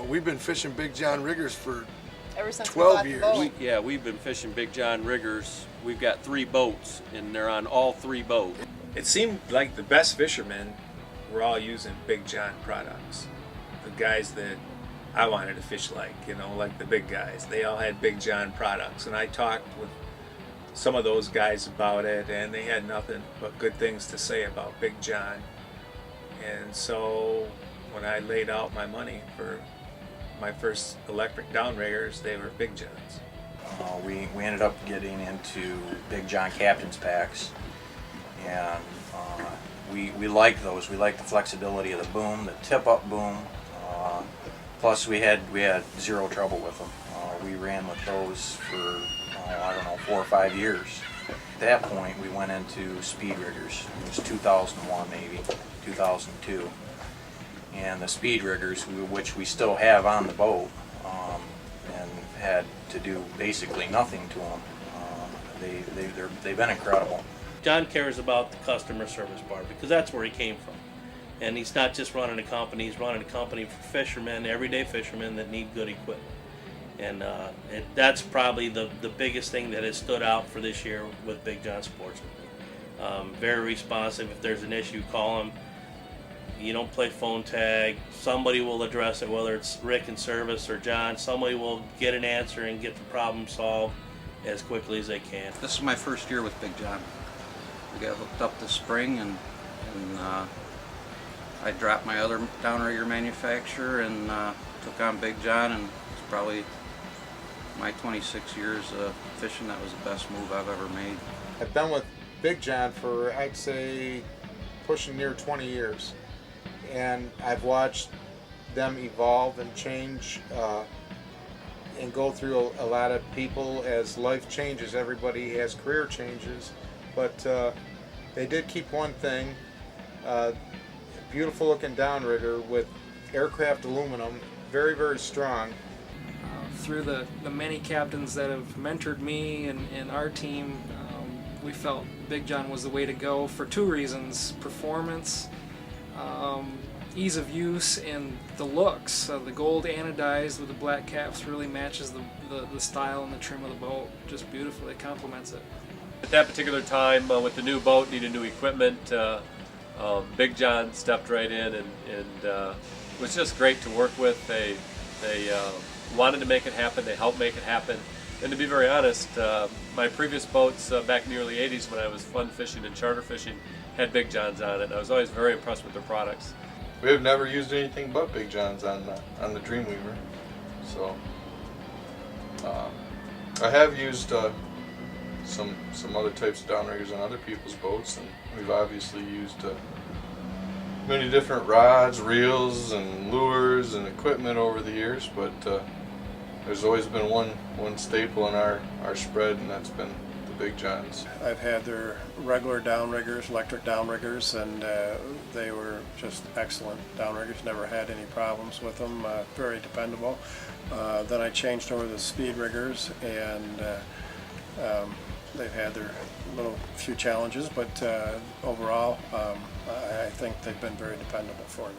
We've been fishing Big John riggers for Ever since 12 we years. bought the boat. We've been fishing Big John riggers. We've got 3 boats, and they're on all 3 boats. It seemed like the best fishermen were all using Big John products. The guys that I wanted to fish like, like the big guys, they all had Big John products. And I talked with some of those guys about it, and they had nothing but good things to say about Big John. And so when I laid out my money for my first electric downriggers, they were Big Johns. We ended up getting into Big John Captain's packs, and we like those. We like the flexibility of the boom, the tip-up boom. Plus, we had 0 trouble with them. We ran with those for 4 or 5 years. At that point, we went into speed riggers. It was 2001, maybe 2002, and the speed riggers, which we still have on the boat, and had to do basically nothing to them. They've been incredible. John cares about the customer service part because that's where he came from. And he's not just running a company, he's running a company for fishermen, everyday fishermen that need good equipment. And that's probably the biggest thing that has stood out for this year with Big John Sportsman. Very responsive. If there's an issue, call him. You don't play phone tag. Somebody will address it, whether it's Rick in service or John. Somebody will get an answer and get the problem solved as quickly as they can. This is my first year with Big John. We got hooked up this spring, and I dropped my other downrigger manufacturer and took on Big John, and it's probably my 26 years of fishing, that was the best move I've ever made. I've been with Big John for, I'd say, pushing near 20 years. And I've watched them evolve and change and go through a lot of people as life changes. Everybody has career changes, but they did keep one thing, beautiful looking downrigger with aircraft aluminum, very, very strong. Through the many captains that have mentored me and our team, we felt Big John was the way to go for 2 reasons: performance, ease of use, and the looks. The gold anodized with the black caps really matches the style and the trim of the boat just beautifully. It complements it. At that particular time, with the new boat, needed new equipment, Big John stepped right in, and it was just great to work with. They wanted to make it happen. They helped make it happen. And to be very honest, my previous boats back in the early 80s when I was fun fishing and charter fishing had Big Johns on it, and I was always very impressed with their products. We have never used anything but Big Johns on the Dreamweaver. So I have used some other types of downriggers on other people's boats, and we've obviously used many different rods, reels, and lures and equipment over the years, but there's always been one staple in our spread, and that's been the Big Johns. I've had their regular downriggers, electric downriggers, and they were just excellent downriggers. Never had any problems with them. Very dependable. Then I changed over to the speed riggers, and they've had their few challenges, but overall I think they've been very dependable for me.